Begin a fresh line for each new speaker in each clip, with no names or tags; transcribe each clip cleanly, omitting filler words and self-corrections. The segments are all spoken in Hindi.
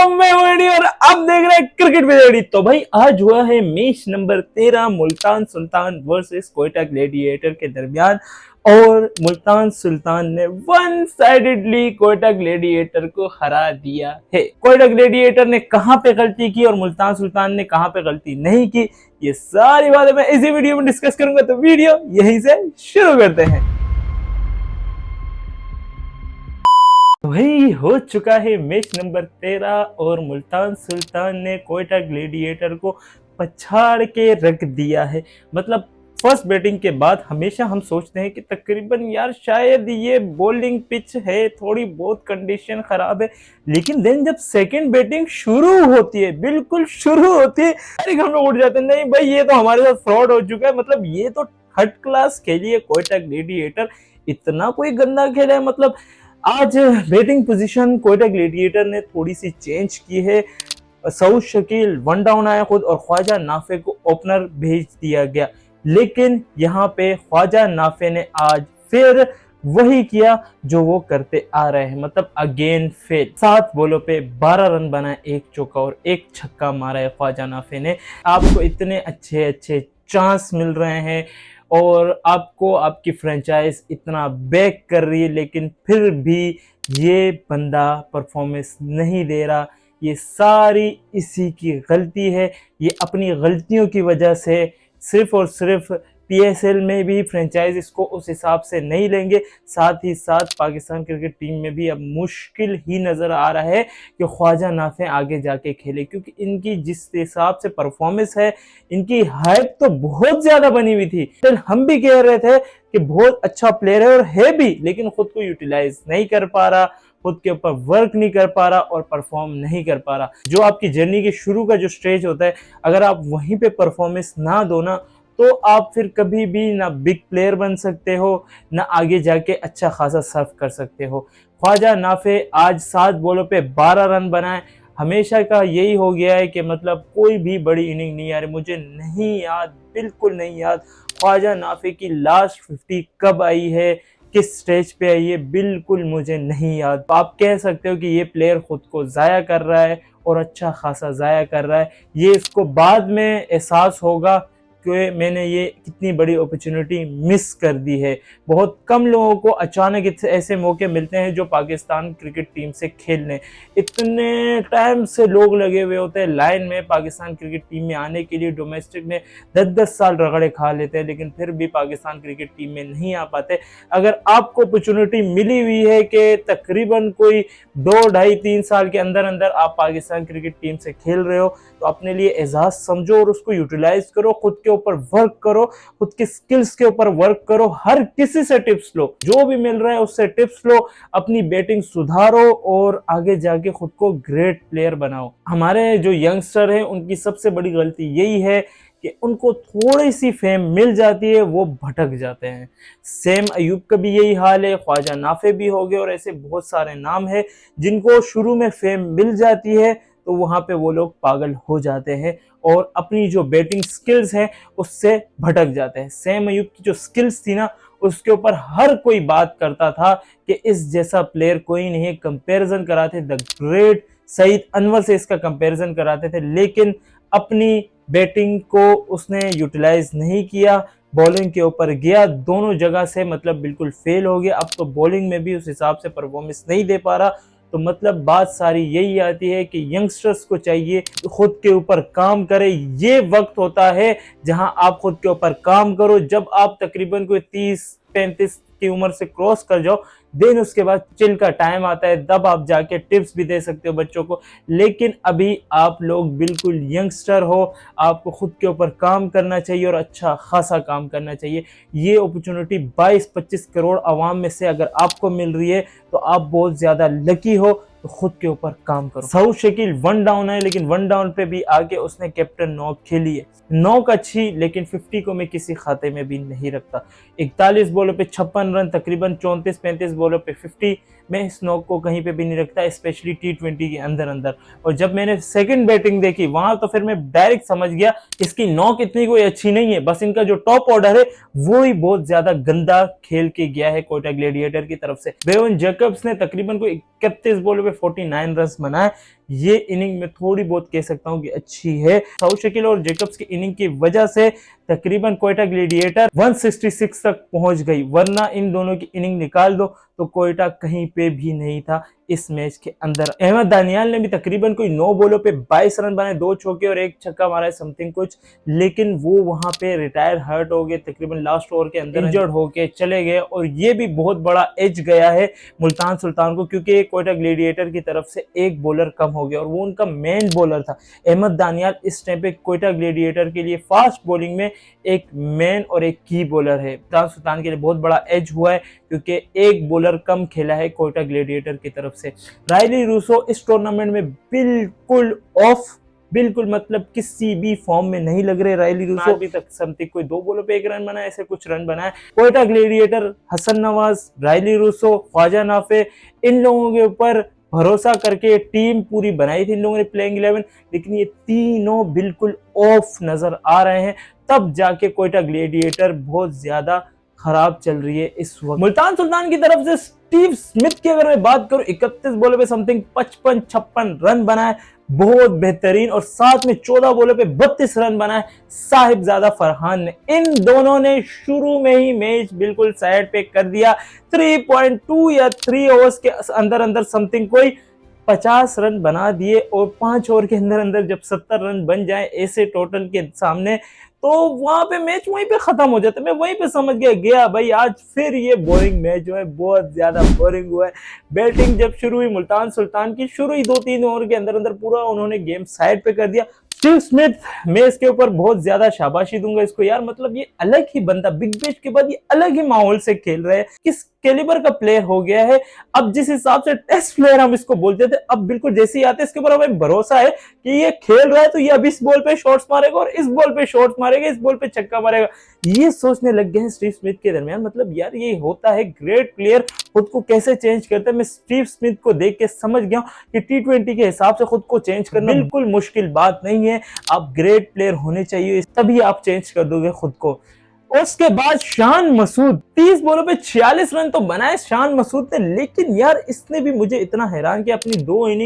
मैं वेडी और आप देख रहे हैं क्रिकेट विद। तो भाई आज हुआ है match number 13 Multan Sultan versus Quetta gladiator के दरमियान और मुल्तान सुल्तान ने वन साइडेडली कोयटा ग्लैडिएटर को हरा दिया है। कोयटा ग्लैडिएटर ने कहां पे गलती की और मुल्तान सुल्तान ने कहां पे गलती नहीं की, ये सारी बातें मैं इसी वीडियो में डिस्कस करूंगा। तो वीडियो यहीं से शुरू करते हैं। वही हो चुका है मैच नंबर 13 और मुल्तान सुल्तान ने कोयटा ग्लैडिएटर को पछाड़ के रख दिया है। मतलब फर्स्ट बैटिंग के बाद हमेशा हम सोचते हैं कि तकरीबन यार शायद ये बॉलिंग पिच है, थोड़ी बहुत कंडीशन खराब है, लेकिन देन जब सेकंड बैटिंग शुरू होती है, बिल्कुल शुरू होती है, हम लोग उठ जाते हैं नहीं भाई ये तो हमारे साथ फ्रॉड हो चुका है। मतलब ये तो थर्ड क्लास खेली है कोयटा ग्लैडिएटर, इतना कोई गंदा खेला है। मतलब आज बैटिंग पोजीशन कोयटा ग्लैडिएटर ने थोड़ी सी चेंज की है। सऊद शकील वन डाउन आया खुद और ख्वाजा नाफे को ओपनर भेज दिया गया, लेकिन यहाँ पे ख्वाजा नाफे ने आज फिर वही किया जो वो करते आ रहे हैं। मतलब अगेन फेल, 7 बॉलों पे 12 रन बनाए, 1 चौका और 1 छक्का मारा है ख्वाजा नाफे ने। आपको इतने अच्छे अच्छे चांस मिल रहे हैं और आपको आपकी फ्रेंचाइज इतना बैक कर रही है, लेकिन फिर भी ये बंदा परफॉर्मेंस नहीं दे रहा। ये सारी इसी की गलती है। ये अपनी गलतियों की वजह से सिर्फ और सिर्फ पीएसएल में भी फ्रेंचाइज इसको उस हिसाब से नहीं लेंगे, साथ ही साथ पाकिस्तान क्रिकेट टीम में भी अब मुश्किल ही नज़र आ रहा है कि ख्वाजा नाफे आगे जाके खेले, क्योंकि इनकी जिस हिसाब से परफॉर्मेंस है, इनकी हाइप तो बहुत ज़्यादा बनी हुई थी। तो हम भी कह रहे थे कि बहुत अच्छा प्लेयर है और है भी, लेकिन खुद को यूटिलाइज नहीं कर पा रहा, खुद के ऊपर वर्क नहीं कर पा रहा और परफॉर्म नहीं कर पा रहा। जो आपकी जर्नी के शुरू का जो स्टेज होता है, अगर आप वहीं पे परफॉर्मेंस ना दो ना, तो आप फिर कभी भी ना बिग प्लेयर बन सकते हो, ना आगे जाके अच्छा खासा सर्व कर सकते हो। ख्वाजा नाफे आज 7 बॉलों पे 12 रन बनाए। हमेशा का यही हो गया है कि मतलब कोई भी बड़ी इनिंग नहीं आ रही। मुझे नहीं याद, बिल्कुल नहीं याद ख्वाजा नाफे की लास्ट 50 कब आई है, किस स्टेज पे आई है, बिल्कुल मुझे नहीं याद। तो आप कह सकते हो कि ये प्लेयर खुद को ज़ाया कर रहा है और अच्छा खासा ज़ाया कर रहा है। ये इसको बाद में एहसास होगा कि मैंने ये कितनी बड़ी अपॉर्चुनिटी मिस कर दी है। बहुत कम लोगों को अचानक ऐसे मौके मिलते हैं जो पाकिस्तान क्रिकेट टीम से खेलने। इतने टाइम से लोग लगे हुए होते हैं लाइन में पाकिस्तान क्रिकेट टीम में आने के लिए, डोमेस्टिक में 10-10 साल रगड़े खा लेते हैं, लेकिन फिर भी पाकिस्तान क्रिकेट टीम में नहीं आ पाते। अगर आपको अपॉर्चुनिटी मिली हुई है कि तकरीबन कोई 2-2.5-3 साल के अंदर अंदर आप पाकिस्तान क्रिकेट टीम से खेल रहे हो, तो अपने लिए एजाज समझो और उसको यूटिलाइज करो, खुद के ऊपर वर्क करो, खुद के स्किल्स के ऊपर वर्क करो, हर किसी से टिप्स लो, जो भी मिल रहा है उससे टिप्स लो, अपनी बैटिंग सुधारो और आगे जाके खुद को ग्रेट प्लेयर बनाओ। हमारे जो यंगस्टर हैं उनकी सबसे बड़ी गलती यही है कि उनको थोड़ी सी फेम मिल जाती है, वो भटक जाते हैं। सेम अयूब का भी यही हाल है, ख्वाजा नाफे भी हो गए और ऐसे बहुत सारे नाम है जिनको शुरू में फेम मिल जाती है तो वहां पे वो लोग पागल हो जाते हैं और अपनी जो बैटिंग स्किल्स हैं उससे भटक जाते हैं। सैम अयूब की जो स्किल्स थी ना, उसके ऊपर हर कोई बात करता था कि इस जैसा प्लेयर कोई नहीं है। कंपैरिजन कराते द ग्रेट सईद अनवर से इसका कंपैरिजन कराते थे, लेकिन अपनी बैटिंग को उसने यूटिलाइज नहीं किया, बॉलिंग के ऊपर गया, दोनों जगह से मतलब बिल्कुल फेल हो गया। अब तो बॉलिंग में भी उस हिसाब से परफॉर्मेंस नहीं दे पा रहा। तो मतलब बात सारी यही आती है कि यंगस्टर्स को चाहिए खुद के ऊपर काम करे। ये वक्त होता है जहां आप खुद के ऊपर काम करो। जब आप तकरीबन कोई 30-35 की उम्र से क्रॉस कर जाओ, देन उसके बाद चिल का टाइम आता है, तब आप जाके टिप्स भी दे सकते हो बच्चों को। लेकिन अभी आप लोग बिल्कुल यंगस्टर हो, आपको खुद के ऊपर काम करना चाहिए और अच्छा खासा काम करना चाहिए। ये अपॉर्चुनिटी 22-25 करोड़ आवाम में से अगर आपको मिल रही है तो आप बहुत ज्यादा लकी हो। तो खुद के ऊपर काम करो। सऊद शकील वन डाउन है, लेकिन वन डाउन पे भी आके उसने कैप्टन नॉक खेली है। नॉक अच्छी, लेकिन 50 को मैं किसी खाते में भी नहीं रखता। 41 बॉलों पे 56 रन, तकरीबन 34-35 बॉलों पे 50, मैं इस नॉक को कहीं पे भी नहीं रखता, स्पेशली T20 के अंदर अंदर। और जब मैंने सेकंड बैटिंग देखी वहां तो फिर मैं डायरेक्ट समझ गया इसकी नॉक इतनी कोई अच्छी नहीं है, बस इनका जो टॉप ऑर्डर है वो ही बहुत ज्यादा गंदा खेल के गया है कोयटा ग्लैडिएटर की तरफ से। बेवन जैकब्स ने तकरीबन कोई 31 बॉलों पे 49 रन बनाए, ये इनिंग में थोड़ी बहुत कह सकता हूँ कि अच्छी है। सऊद शकील और जेकब्स की इनिंग की वजह से तकरीबन कोयटा ग्लेडिएटर 166 तक पहुंच गई, वरना इन दोनों की इनिंग निकाल दो तो कोयटा कहीं पे भी नहीं था इस मैच के अंदर। अहमद दानियाल ने भी तकरीबन कोई 9 बॉलों पे 22 रन बनाए, 2 चौके और 1 छक्का मारा है समथिंग कुछ, लेकिन वो वहां पे रिटायर हर्ट हो गए, तकरीबन लास्ट ओवर के अंदर इंजर्ड होके चले गए। और ये भी बहुत बड़ा एज गया है मुल्तान सुल्तान को, क्योंकि कोयटा ग्लेडिएटर की तरफ से एक बॉलर कम हो गया और वो उनका मेन बॉलर था। अहमद दानियाल इस टाइम पे कोयटा ग्लेडिएटर के लिए फास्ट बॉलिंग में एक मेन और एक की बॉलर है। मुल्तान सुल्तान के लिए बहुत बड़ा एज हुआ है क्योंकि एक बॉलर कम खेला है कोयटा ग्लेडिएटर की तरफ से। रायली रूसो इस टूर्नामेंट में बिल्कुल ऑफ, बिल्कुल मतलब किसी भी फॉर्म में नहीं लग रहे रायली रूसो। अभी तक समथिंग कोई 2 बॉलों पे 1 रन बनाया, ऐसे कुछ रन बनाए। Quetta gladiator Hasan Nawaz, Rilee Rossouw, Khawaja Nafay, इन लोगों के ऊपर भरोसा करके टीम पूरी बनाई थी इन लोगों ने प्लेइंग 11, लेकिन ये तीनों बिल्कुल ऑफ नजर आ रहे हैं। तब जाके कोयटा ग्लेडिएटर बहुत ज्यादा खराब चल रही है इस वक्त। मुल्तान सुल्तान की तरफ से स्टीव स्मिथ की अगर मैं बात करूं, 31 बॉलों पे समथिंग 55-56 रन बनाए, बहुत बेहतरीन, और साथ में 14 बॉलों पे 32 रन बनाए साहिबजादा फरहान ने। इन दोनों ने शुरू में ही मैच बिल्कुल साइड पे कर दिया। 3.2 या 3 ओवर्स के अंदर अंदर समथिंग कोई 50 रन बना दिए, और 5 ओवर के अंदर अंदर जब 70 रन बन जाए ऐसे टोटल के सामने, तो वहां पे मैच वहीं पे खत्म हो जाता है। मैं वहीं पे समझ गया भाई आज फिर ये बोरिंग मैच जो है बहुत ज्यादा बोरिंग हुआ है। बैटिंग जब शुरू हुई मुल्तान सुल्तान की, शुरू ही 2-3 ओवर के अंदर अंदर पूरा उन्होंने गेम साइड पे कर दिया। स्टीव स्मिथ, मैं इसके ऊपर बहुत ज्यादा शाबाशी दूंगा इसको यार, मतलब ये अलग ही बंदा, बिग बैश के बाद ये अलग ही माहौल से खेल रहे हैं, किस कैलिबर का प्लेयर हो गया है। अब जिस हिसाब से टेस्ट प्लेयर हम इसको बोलते थे, अब बिल्कुल जैसे ही आते इसके ऊपर हमें भरोसा है कि ये खेल रहा है तो ये अब इस बॉल पे शॉट्स मारेगा और इस बॉल पे शॉट्स मारेगा, इस बॉल पे छक्का मारेगा, ये सोचने लग गए हैं स्टीव स्मिथ के दरमियान। मतलब यार ये होता है, ग्रेट प्लेयर खुद को कैसे चेंज करता है। मैं स्टीव स्मिथ को देख के समझ गया कि T20 के हिसाब से खुद को चेंज करना बिल्कुल मुश्किल बात नहीं है। आप ग्रेट प्लेयर होने चाहिए, तभी आप चेंज कर दोगे खुद को। उसके बाद शान मसूद, 30 बॉलों पे 46 रन तो बनाए शान मसूद ने, लेकिन यार इसने भी मुझे इतना हैरान किया। अपनी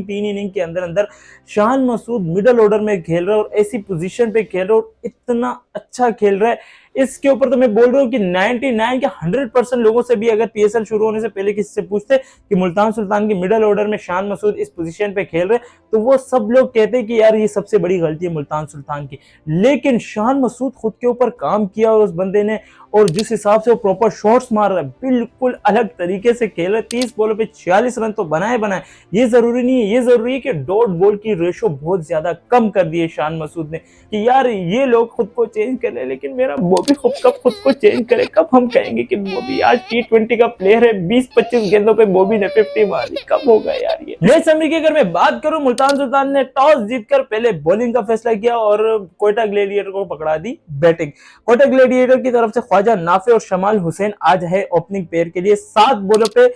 3 इनिंग के अंदर अंदर शान मसूद मिडल ऑर्डर में खेल रहा है और ऐसी पोजीशन पे खेल रहा है और इतना अच्छा खेल रहा है। इसके ऊपर तो मैं बोल रहा हूँ कि 99 या 100% लोगों से भी अगर PSL शुरू होने से पहले किसी से पूछते कि मुल्तान सुल्तान की मिडल ऑर्डर में शान मसूद इस पोजीशन पे खेल रहे, तो वो सब लोग कहते कि यार ये सबसे बड़ी गलती है मुल्तान सुल्तान की। लेकिन शान मसूद खुद के ऊपर काम किया और उस बंदे ने, और जिस हिसाब से वो प्रॉपर शॉट्स मार रहा है, बिल्कुल अलग तरीके से खेल रहा है। 30 बॉलों पे 46 रन तो बनाए। ये जरूरी नहीं है, ये जरूरी है कि डॉट बॉल की रेशो बहुत ज्यादा कम कर दी है शान मसूद ने, कि यार ये लोग खुद को चेंज कर रहे हैं, लेकिन मेरा बॉबी कब खुद को चेंज करे, कब हम कहेंगे कि बॉबी आज T20 का प्लेयर है, 20-25 गेंदों पे बॉबी ने 50 मारी, कब होगा यार ये। मैच समरी की अगर मैं बात करूं, मुल्तान सुल्तान ने टॉस जीतकर पहले बॉलिंग का फैसला किया और कोयटा ग्लेडिएटर को पकड़ा दी बैटिंग। कोयटा ग्लेडिएटर की तरफ से ख्वाजा नाफे और शमाल हुसैन आज है ओपनिंग पेयर के लिए। 7 बॉलों पे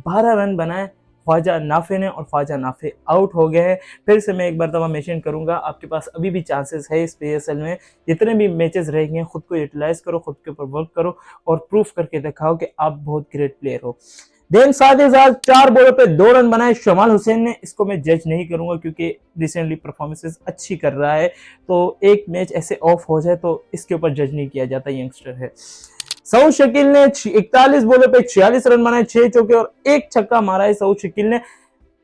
12 रन बनाए ख्वाजा नाफे ने और ख्वाजा नाफे आउट हो गए हैं। फिर से मैं एक बार दफा मेंशन करूंगा, आपके पास अभी भी चांसेस है इस PSL में, जितने भी मैचेस रहेंगे खुद को यूटिलाइज करो, खुद के ऊपर वर्क करो और प्रूफ करके दिखाओ कि आप बहुत ग्रेट प्लेयर हो। देन साथ ही साथ 4 बॉलों पे 2 रन बनाए शमाल हुसैन ने। इसको मैं जज नहीं करूंगा क्योंकि रिसेंटली परफॉर्मेंसेस अच्छी कर रहा है, तो एक मैच ऐसे ऑफ हो जाए तो इसके ऊपर जज नहीं किया जाता, यंगस्टर है। सऊद शकील ने 41 बॉलों पे 46 रन बनाए, 6 चौके और 1 छक्का मारा है सऊद शकील ने।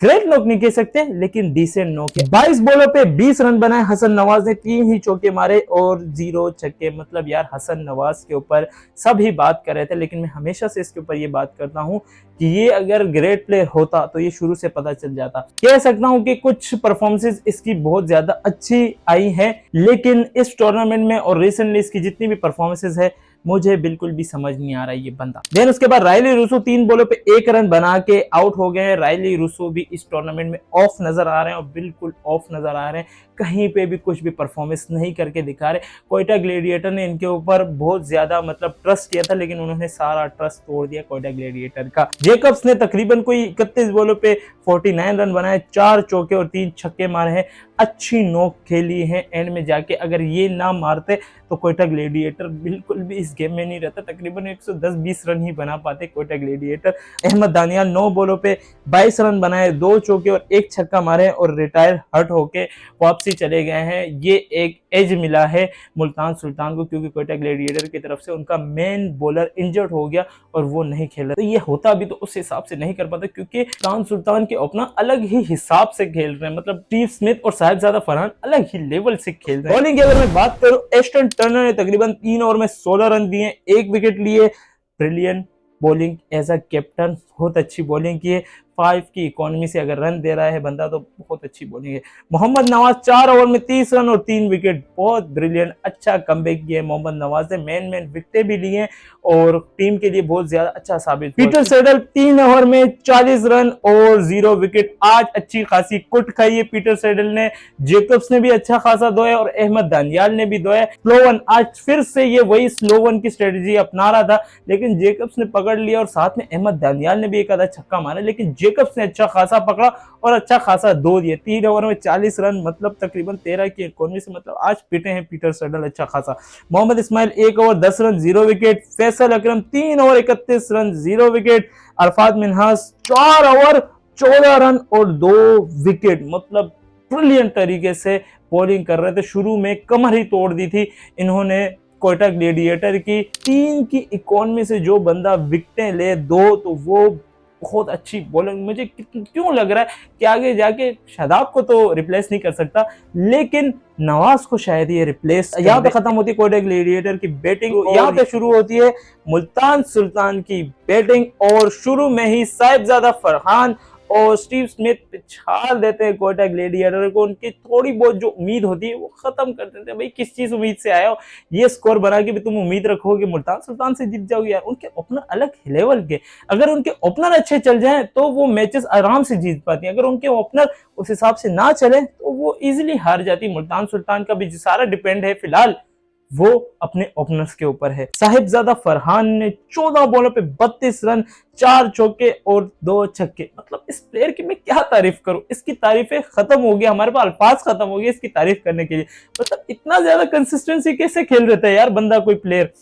ग्रेट नॉक नहीं कह सकते लेकिन डिसेंट नॉक है। 22 बॉलों पे 20 रन बनाए हसन नवाज ने, 3 ही चौके मारे और 0 छक्के। मतलब यार हसन नवाज के ऊपर सब ही बात कर रहे थे, लेकिन मैं हमेशा से इसके ऊपर ये बात करता हूं कि ये अगर ग्रेट प्लेयर होता तो ये शुरू से पता चल जाता। कह सकता हूं कि कुछ परफॉर्मेंसेस इसकी बहुत ज्यादा अच्छी आई है, लेकिन इस टूर्नामेंट में और रिसेंटली इसकी जितनी भी परफॉर्मेंसेस है मुझे बिल्कुल भी समझ नहीं आ रहा है ये बंदा। देन उसके बाद रायली रूसो 3 बॉलों पे 1 रन बना के आउट हो गए हैं। रायली रूसो भी इस टूर्नामेंट में ऑफ नजर आ रहे हैं और बिल्कुल ऑफ नजर आ रहे हैं, कहीं पे भी कुछ भी परफॉर्मेंस नहीं करके दिखा रहे। कोयटा ग्लेडिएटर ने इनके ऊपर बहुत ज्यादा मतलब ट्रस्ट किया था, लेकिन उन्होंने सारा ट्रस्ट तोड़ दिया कोयटा ग्लेडिएटर का। जेकब्स ने तकरीबन कोई 31 बॉलों पे 49 रन बनाए, 4 चौके और 3 छक्के मारे हैं। अच्छी नोक खेली है एंड में जाके। अगर ये ना मारते तो कोयटा ग्लेडिएटर बिल्कुल भी इस गेम में नहीं रहता। तकरीबन 110-20 रन ही बना पाते कोयटा ग्लेडिएटर। अहमद दानियाल 9 बॉलों पे 22 रन बनाए, 2 चौके और 1 छक्का मारे और रिटायर हट होके वापसी चले गए हैं। ये एक एज मिला है मुल्तान सुल्तान को, क्योंकि कोयटा ग्लेडिएटर की तरफ से उनका मेन बॉलर इंजर्ड हो गया और वो नहीं खेल रहा। तो ये होता भी तो उस हिसाब से नहीं कर पाता, क्योंकि मुल्तान सुल्तान के अपना अलग ही हिसाब से खेल रहे हैं। मतलब स्टीव स्मिथ और साहिबजादा फरहान अलग ही लेवल से खेल रहे हैं। बॉलिंग की अगर मैं बात करूं, एस्टन टर्नर ने तकरीबन 3 ओवर में 16 रन दिए, 1 विकेट लिए। Brilliant bowling as a captain, बहुत अच्छी बॉलिंग की है। 5 की इकोनॉमी से अगर रन दे रहा है बंदा तो बहुत अच्छी बॉलिंग है। मोहम्मद नवाज 4 ओवर में 30 रन और 3 विकेट, बहुत ब्रिलियंट अच्छा कमबैक किया है मोहम्मद नवाज ने। मेन विकेटें भी लिए और टीम के लिए बहुत ज्यादा अच्छा साबित हुआ। पीटर सेडल 3 ओवर में 40 रन और 0 विकेट, आज अच्छी खासी कुट खाई है पीटर सेडल ने। जेकब्स ने भी अच्छा खासा धोया और अहमद दानियाल ने भी धोया। स्लो वन, आज फिर से ये वही स्लो वन की स्ट्रेटजी अपना रहा था, लेकिन जेकब्स ने पकड़ लिया और साथ में अहमद दानियाल ने भी एक आधा छक्का मारा, लेकिन जेकब्स ने अच्छा खासा पकड़ा और अच्छा खासा दो दिए। 3 ओवर में 40 रन, मतलब तकरीबन 13 की इकोनॉमी से, मतलब आज पिटे हैं पीटर सेडल अच्छा खासा। Mohammad Ismail 1 over 10 run 0 wicket. Faisal Akram 3 over 31 run 0 wicket. Arafat Minhas 4 over 14 run और 2 विकेट, मतलब ब्रिलियंट तरीके से बॉलिंग कर रहे थे। शुरू में कमर ही तोड़ दी थी इन्होंने कोयटा ग्लेडिएटर की। 3 की इकोनॉमी से जो बंदा विकेटें ले 2, तो वो बहुत अच्छी बॉलिंग। मुझे क्यों लग रहा है कि आगे जाके शादाब को तो रिप्लेस नहीं कर सकता, लेकिन नवाज को शायद ये रिप्लेस। यहाँ पे खत्म होती है कोयटा ग्लेडिएटर की बैटिंग, यहाँ पे शुरू होती है मुल्तान सुल्तान की बैटिंग। और शुरू में ही साहिबजादा फरहान और स्टीव स्मिथ पिछाड़ देते हैं कोयटा ग्लेडिएटर को। उनकी थोड़ी बहुत जो उम्मीद होती है वो खत्म कर देते हैं। भाई किस चीज उम्मीद से आए हो, ये स्कोर बना के भी तुम उम्मीद रखोगे मुल्तान सुल्तान से जीत जाओगे? यार उनके ओपनर अलग लेवल के, अगर उनके ओपनर अच्छे चल जाएं तो वो मैचेस आराम से जीत पाती हैं। अगर उनके ओपनर उस हिसाब से ना चले तो वो इजिली हार जाती। मुल्तान सुल्तान का भी सारा डिपेंड है फिलहाल वो अपने ओपनर्स के ऊपर है। साहिबजादा फरहान ने 14 बॉलों पे 32 रन, 4 चौके और 2 छक्के। मतलब इस प्लेयर की मैं क्या तारीफ करूं, इसकी तारीफें खत्म हो गई, हमारे पास अल्फाज खत्म हो गए इसकी तारीफ करने के लिए। मतलब इतना ज्यादा कंसिस्टेंसी कैसे खेल रहता है यार बंदा। कोई प्लेयर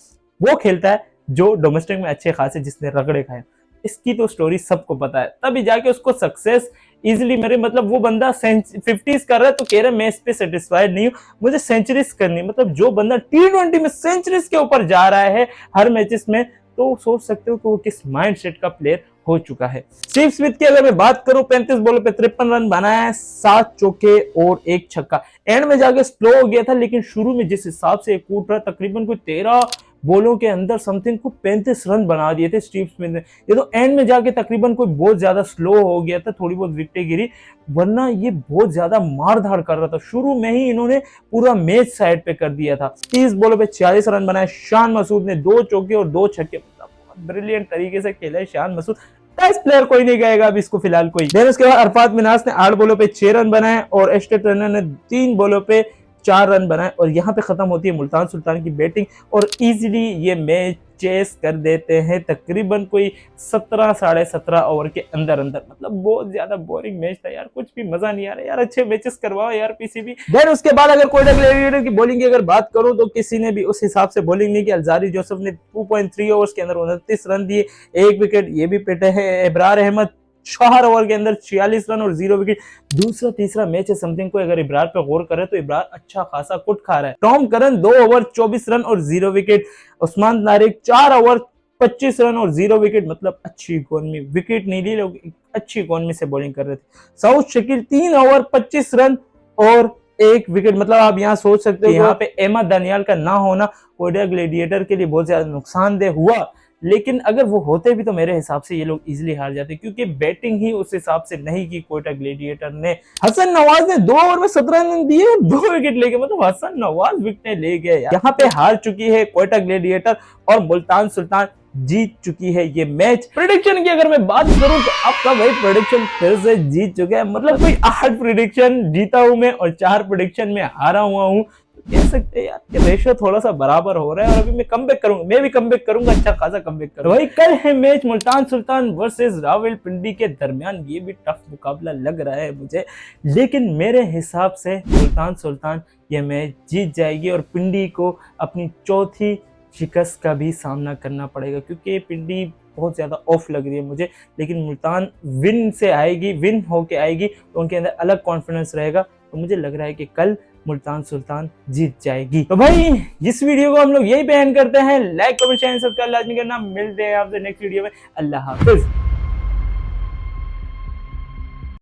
वो खेलता है जो डोमेस्टिक में अच्छे खासे, जिसने रगड़े खाए। इसकी तो स्टोरी सबको पता है, तभी जाके उसको सक्सेस इजिली। मेरे मतलब वो बंदा 50s कर रहा है तो कह रहा है मैं इस पे सेटिस्फाइड नहीं हूँ, मुझे सेंचुरीज करनी। मतलब जो बंदा T20 में सेंचुरीज के ऊपर जा रहा है हर मैचेस में, तो सोच सकते हो कि वो किस माइंडसेट का प्लेयर हो चुका है। स्टीव स्मिथ की अगर मैं बात करूं, 35 बॉलों पे 53 रन बनाया है, 7 चौके और 1 छक्का। एंड में जाके स्लो हो गया था, लेकिन शुरू में जिस हिसाब से कूट रहा, तकरीबन कोई 13 बॉलों के अंदर समथिंग को 35 रन बना दिए थे स्टीव स्मिथ ने। ये तो एंड में जाके तकरीबन कोई बहुत ज्यादा स्लो हो गया था, थोड़ी बहुत विकेटें गिरी, वरना ये बहुत ज्यादा मारधाड़ कर रहा था। शुरू में ही इन्होंने पूरा मैच साइड पे कर दिया था। 30 बॉलों पे 46 रन बनाए। शान मसूद ने 2 चौके और 2 छक्के, मतलब ब्रिलियंट तरीके से खेला है शान मसूद। टेस्ट प्लेयर कोई नहीं गएगा अभी इसको फिलहाल कोई। देन उसके बाद अरफात मिन्हास ने 8 बॉलों पे 6 रन बनाए और एस्टन टर्नर ने 3 बॉलों पे 4 रन बनाए। और यहाँ पे खत्म होती है मुल्तान सुल्तान की बैटिंग और इजीली ये मैच चेस कर देते हैं तकरीबन कोई 17 साढ़े 17 ओवर के अंदर। मतलब बहुत ज्यादा बोरिंग मैच था यार, कुछ भी मजा नहीं आ रहा यार। अच्छे मैचेस करवाओ यार पीसीबी। देन उसके बाद अगर कोयटा ग्लेडिएटर की बॉलिंग की अगर बात करूं तो किसी ने भी उस हिसाब से बॉलिंग नहीं की। अल्जारी जोसेफ ने 2.3 ओवर्स के अंदर 29 रन दिए, 1 विकेट, ये भी पिटे हैं। इब्रार अहमद 4 ओवर के अंदर 46 रन और 0 विकेट। दूसरा तीसरा मैच है समथिंग को अगर इब्रार पे गौर करें तो इब्रार अच्छा खासा कुट खा रहा है। टॉम करन 2 ओवर 24 रन और 0 wicket. Usman Tariq 4 over 25 run और 0 विकेट, मतलब अच्छी इकोनॉमी, विकेट नहीं ली, लोग अच्छी इकोनॉमी से बॉलिंग कर रहे थे। सऊद शकील 3 ओवर 25 रन और 1 विकेट। मतलब आप यहाँ सोच सकते हो यहाँ पे अहमद दानियाल का ना होना कोयटा ग्लेडिएटर के लिए बहुत ज्यादा नुकसानदेह हुआ, लेकिन अगर वो होते भी तो मेरे हिसाब से ये लोग इजीली हार जाते, क्योंकि बैटिंग ही उस हिसाब से नहीं की कोयटा ग्लेडिएटर ने। हसन नवाज ने 2 ओवर में 17 रन दिए और 2 विकेट ले गए, मतलब हसन नवाज विकेट ले गए। यहाँ पे हार चुकी है कोयटा ग्लेडिएटर और मुल्तान सुल्तान जीत चुकी है ये मैच। प्रेडिक्शन की अगर मैं बात करूं तो आपका भाई प्रेडिक्शन फिर से जीत चुका है। मतलब कोई 8 प्रेडिक्शन जीता हूं मैं और 4 प्रेडिक्शन में हारा हुआ हूं। कह सकते हैं यार कि रेशो थोड़ा सा बराबर हो रहा है और अभी मैं कमबैक करूंगा, मैं भी कमबैक करूंगा, अच्छा खासा कमबैक करूंगा। भाई कल है मैच मुल्तान सुल्तान वर्सेस रावलपिंडी के दरमियान, ये भी टफ मुकाबला लग रहा है मुझे, लेकिन मेरे हिसाब से मुल्तान सुल्तान ये मैच जीत जाएगी और पिंडी को अपनी चौथी शिकस्त का भी सामना करना पड़ेगा, क्योंकि पिंडी बहुत ज़्यादा ऑफ लग रही है मुझे। लेकिन मुल्तान विन से आएगी, विन होके आएगी तो उनके अंदर अलग कॉन्फिडेंस रहेगा, तो मुझे लग रहा है कि कल मुल्तान सुल्तान जीत जाएगी। तो भाई इस वीडियो को हम लोग यही पे एंड करते हैं। लाइक कमेंट शेयर सब्सक्राइब लाजमी करना। मिलते हैं आपसे नेक्स्ट वीडियो में। अल्लाह हाफिज।